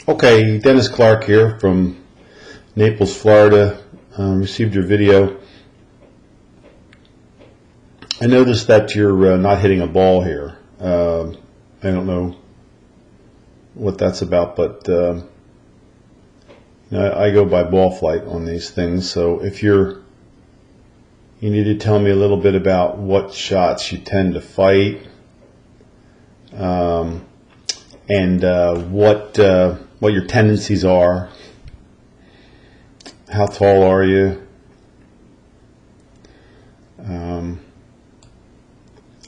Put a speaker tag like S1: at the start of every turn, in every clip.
S1: Okay, Dennis Clark here from Naples, Florida. Received your video. I noticed that you're not hitting a ball here. I don't know what that's about, but I go by ball flight on these things. So if you need to tell me a little bit about what shots you tend to fight, and what your tendencies are. How tall are you? I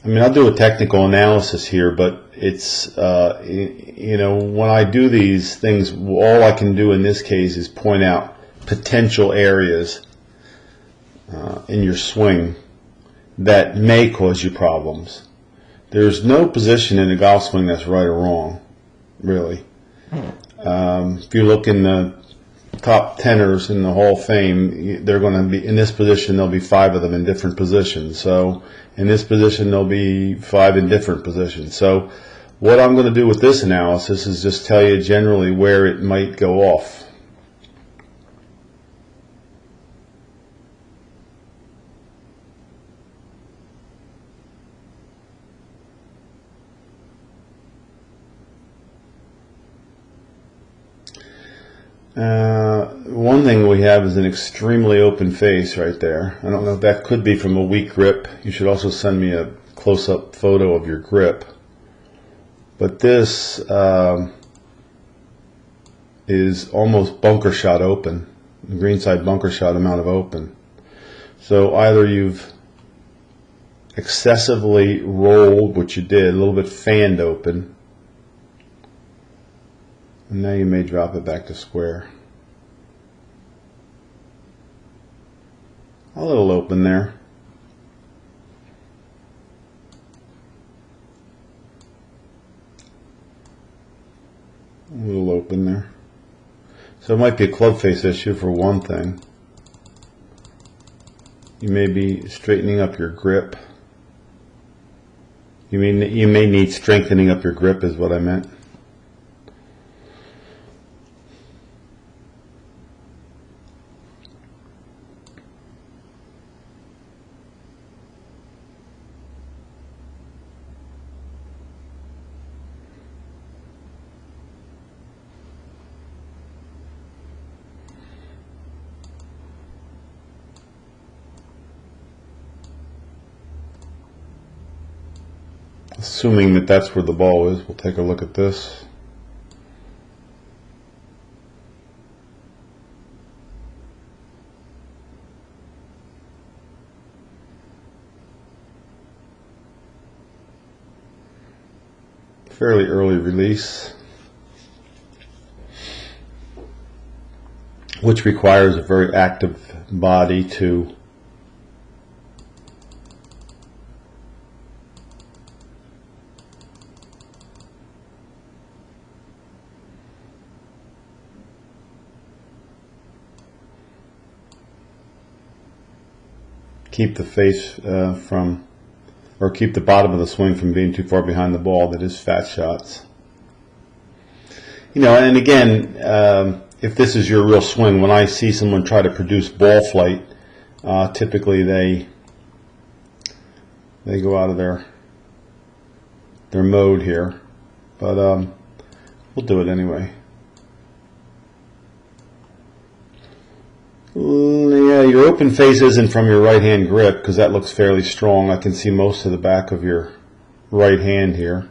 S1: mean, I'll do a technical analysis here, but it's, when I do these things, all I can do in this case is point out potential areas in your swing that may cause you problems. There's no position in a golf swing that's right or wrong, really. If you look in the top tenors in the Hall of Fame, they're going to be in this position. There'll be 5 of them in different positions. So in this position, there'll be 5 in different positions. So what I'm going to do with this analysis is just tell you generally where it might go off. One thing we have is an extremely open face right there. I don't know if that could be from a weak grip. You should also send me a close-up photo of your grip. But this is almost bunker shot open, greenside bunker shot amount of open. So either you've excessively rolled, which you did, a little bit fanned open, and now you may drop it back to square. A little open there. A little open there. So it might be a club face issue for one thing. You may be straightening up your grip. You may need strengthening up your grip is what I meant. Assuming that that's where the ball is, we'll take a look at this. Fairly early release, which requires a very active body to keep the face keep the bottom of the swing from being too far behind the ball. That is fat shots. And again, if this is your real swing, when I see someone try to produce ball flight, typically they go out of their mode here. But we'll do it anyway. Yeah, your open face isn't from your right hand grip because that looks fairly strong. I can see most of the back of your right hand here.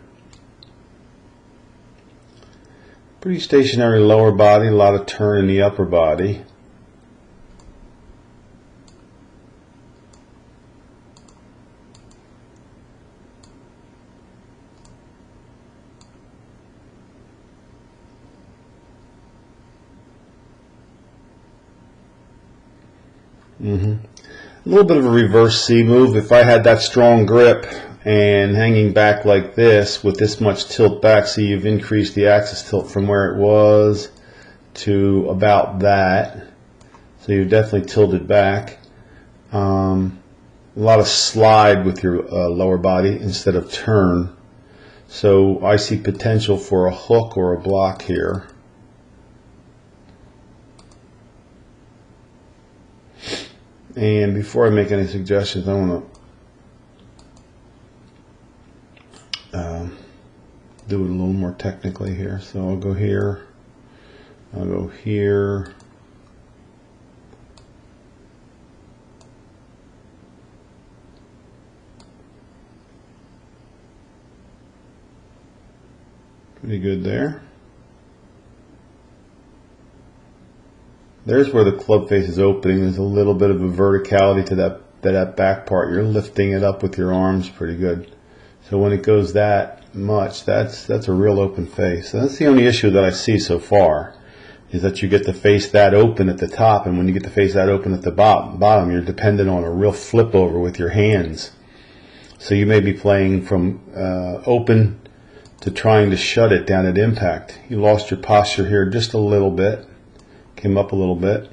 S1: Pretty stationary lower body, a lot of turn in the upper body. A little bit of a reverse C move. If I had that strong grip and hanging back like this with this much tilt back, see you've increased the axis tilt from where it was to about that. So you've definitely tilted back. A lot of slide with your lower body instead of turn. So I see potential for a hook or a block here. And before I make any suggestions, I want to do it a little more technically here. So I'll go here, I'll go here, pretty good there. There's where the club face is opening. There's a little bit of a verticality to that back part. You're lifting it up with your arms pretty good. So when it goes that much, that's a real open face. And that's the only issue that I see so far, is that you get the face that open at the top, and when you get the face that open at the bottom, you're dependent on a real flip over with your hands. So you may be playing from open to trying to shut it down at impact. You lost your posture here just a little bit. Came up a little bit.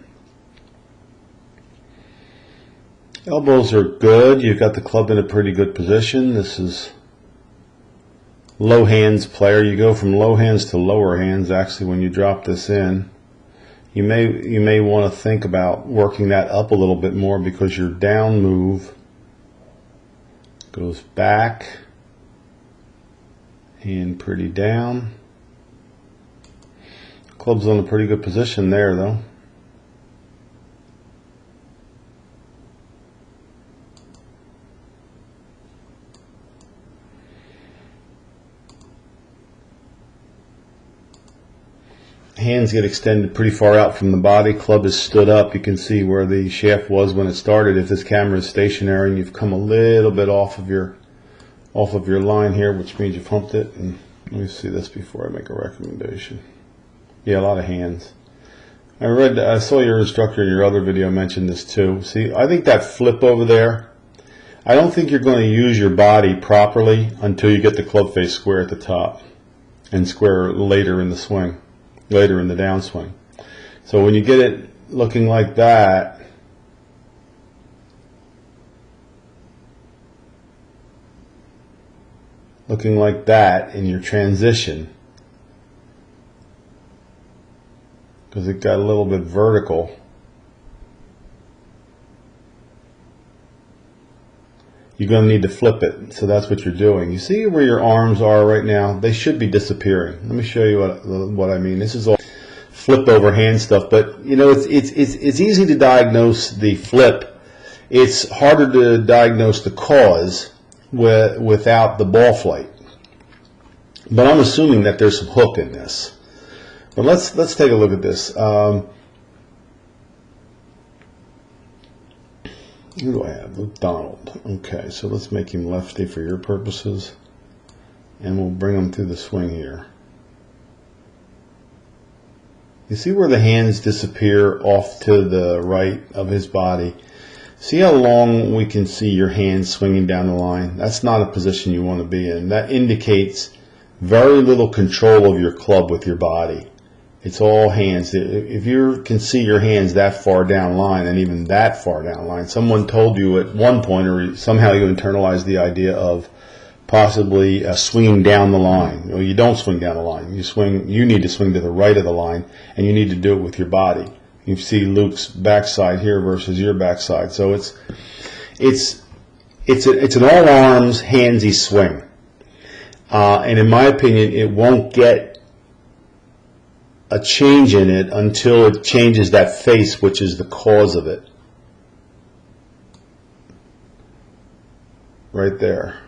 S1: Elbows are good. You've got the club in a pretty good position. This is low hands player. You go from low hands to lower hands actually when you drop this in. You may want to think about working that up a little bit more, because your down move goes back and pretty down. Club's on a pretty good position there, though. Hands get extended pretty far out from the body. Club is stood up. You can see where the shaft was when it started. If this camera is stationary and you've come a little bit off of your line here, which means you've humped it. And let me see this before I make a recommendation. Yeah, a lot of hands. I saw your instructor in your other video mention this too. See, I think that flip over there, I don't think you're going to use your body properly until you get the club face square at the top and square later in the swing, later in the downswing. So when you get it looking like that, in your transition, because it got a little bit vertical, you're going to need to flip it. So that's what you're doing. You see where your arms are right now? They should be disappearing. Let me show you what I mean. This is all flip over hand stuff, but you know, it's easy to diagnose the flip. It's harder to diagnose the cause without the ball flight. But I'm assuming that there's some hook in this. But let's take a look at this. Who do I have? Luke Donald. Okay, so let's make him lefty for your purposes, and we'll bring him through the swing here. You see where the hands disappear off to the right of his body? See how long we can see your hands swinging down the line? That's not a position you want to be in. That indicates very little control of your club with your body. It's all hands. If you can see your hands that far down line, and even that far down line, someone told you at one point, or somehow you internalized the idea of possibly swinging down the line. Well, you don't swing down the line. You need to swing to the right of the line, and you need to do it with your body. You see Luke's backside here versus your backside. So it's an all arms handsy swing, and in my opinion, it won't get a change in it until it changes that face, which is the cause of it. Right there.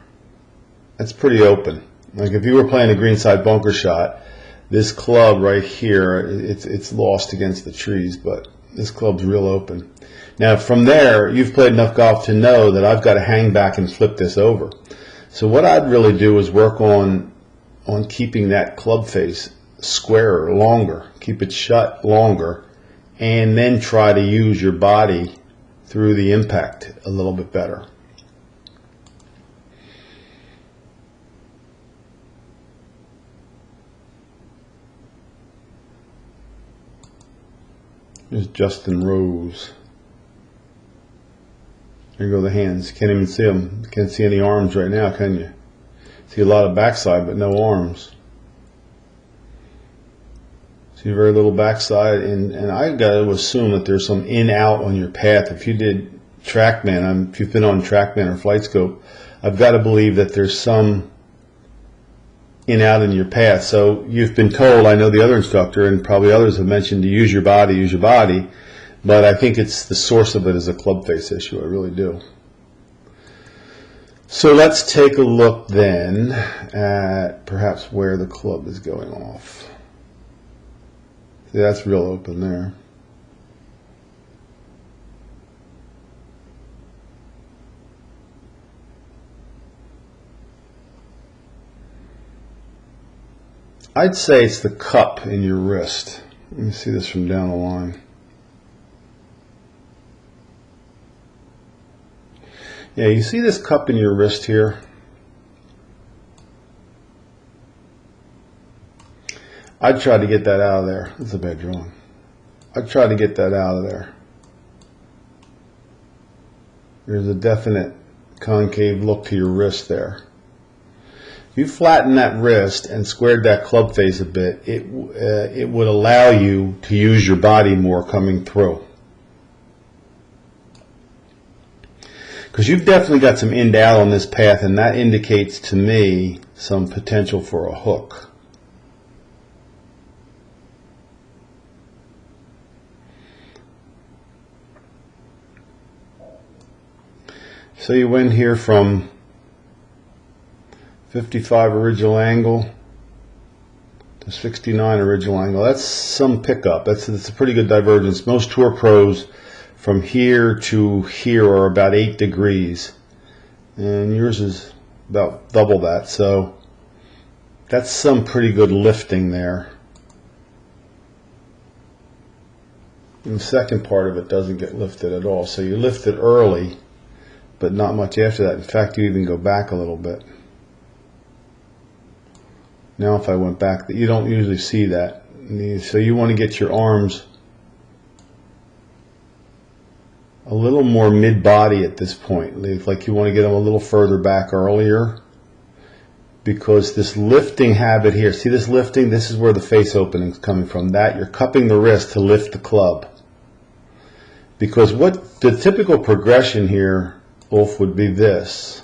S1: That's pretty open. Like if you were playing a greenside bunker shot, this club right here, it's lost against the trees, but this club's real open. Now from there, you've played enough golf to know that I've got to hang back and flip this over. So what I'd really do is work on keeping that club face squarer, longer, keep it shut longer, and then try to use your body through the impact a little bit better. There's Justin Rose. There you go, the hands. Can't even see them. Can't see any arms right now, can you? See a lot of backside, but no arms. See very little backside, and I got to assume that there's some in-out on your path. If you did TrackMan, if you've been on TrackMan or FlightScope, I've got to believe that there's some out in your path. So you've been told, I know the other instructor and probably others have mentioned to use your body, but I think it's the source of it is a club face issue. I really do. So let's take a look then at perhaps where the club is going off. See, that's real open there. I'd say it's the cup in your wrist. Let me see this from down the line. Yeah, you see this cup in your wrist here? I'd try to get that out of there. That's a bad drawing. I'd try to get that out of there. There's a definite concave look to your wrist there. If you flatten that wrist and squared that club face a bit, it would allow you to use your body more coming through. Because you've definitely got some in to out on this path, and that indicates to me some potential for a hook. So you went here from 55 original angle to 69 original angle. That's some pickup. That's a pretty good divergence. Most tour pros from here to here are about 8 degrees, and yours is about double that. So that's some pretty good lifting there. And the second part of it doesn't get lifted at all. So you lift it early, but not much after that. In fact, you even go back a little bit. Now if I went back, you don't usually see that. So you want to get your arms a little more mid-body at this point. Like you want to get them a little further back earlier, because this lifting habit here, see this lifting? This is where the face opening is coming from. That you're cupping the wrist to lift the club. Because what the typical progression here, Ulf, would be this.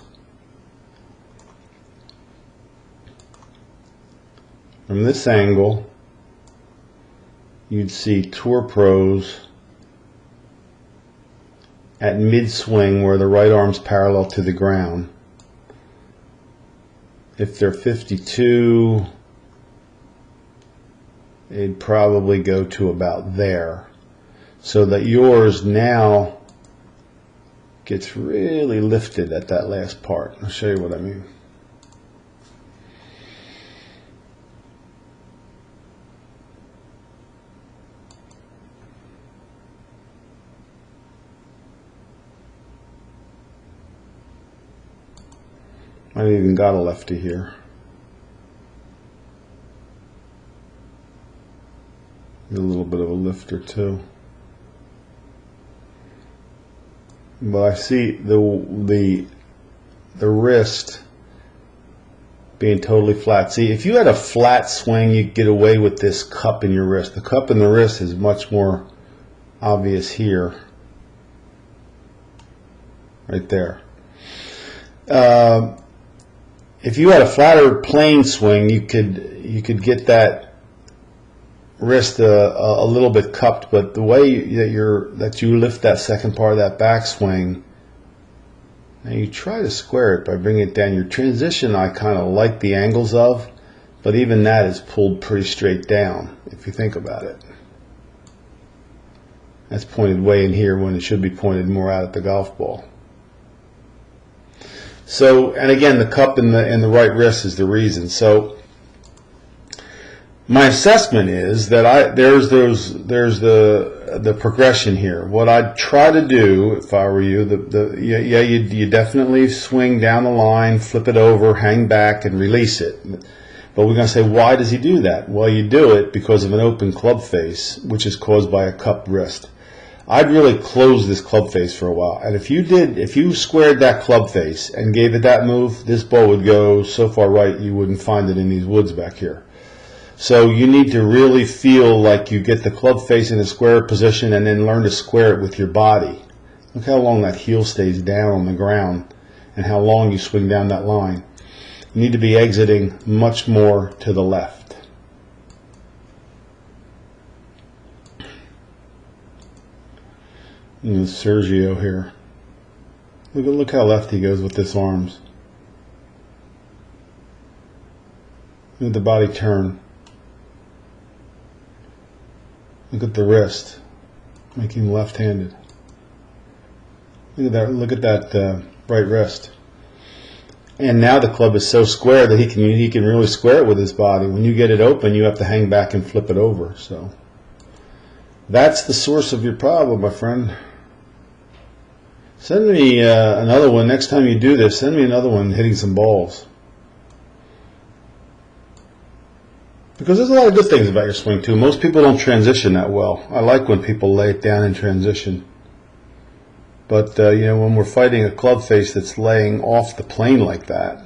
S1: From this angle, you'd see tour pros at mid-swing where the right arm's parallel to the ground. If they're 52, it'd probably go to about there. So that yours now gets really lifted at that last part. I'll show you what I mean. I even got a lefty here. A little bit of a lifter too. But I see the wrist being totally flat. See, if you had a flat swing, you'd get away with this cup in your wrist. The cup in the wrist is much more obvious here. Right there. If you had a flatter plane swing, you could get that wrist a little bit cupped, but the way that you lift that second part of that backswing, now you try to square it by bringing it down. Your transition I kind of like the angles of, but even that is pulled pretty straight down if you think about it. That's pointed way in here when it should be pointed more out at the golf ball. So, and again, the cup in the right wrist is the reason. So, my assessment is that there's the progression here. What I'd try to do if I were you, you definitely swing down the line, flip it over, hang back, and release it. But we're going to say, why does he do that? Well, you do it because of an open club face, which is caused by a cupped wrist. I'd really close this club face for a while. And if you squared that club face and gave it that move, this ball would go so far right you wouldn't find it in these woods back here. So you need to really feel like you get the club face in a square position and then learn to square it with your body. Look how long that heel stays down on the ground and how long you swing down that line. You need to be exiting much more to the left. And Sergio here. Look how left he goes with this arms. Look at the body turn. Look at the wrist. Make him left-handed. Look at that. Look at that right wrist. And now the club is so square that he can really square it with his body. When you get it open, you have to hang back and flip it over. So that's the source of your problem, my friend. Send me another one next time you do this. Send me another one hitting some balls. Because there's a lot of good things about your swing too. Most people don't transition that well. I like when people lay it down in transition. But you know, when we're fighting a club face that's laying off the plane like that,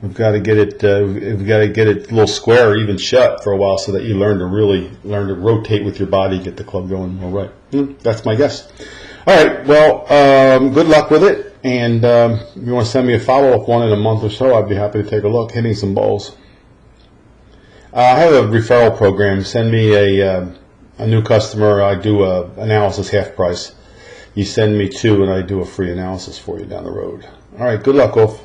S1: we've got to get it. We've got to get it a little square or even shut for a while, so that you learn to rotate with your body, get the club going more right. That's my guess. All right. Well, good luck with it. And if you want to send me a follow-up one in a month or so, I'd be happy to take a look. Hitting some balls. I have a referral program. Send me a new customer. I do a analysis half price. You send me two, and I do a free analysis for you down the road. All right. Good luck, Wolf.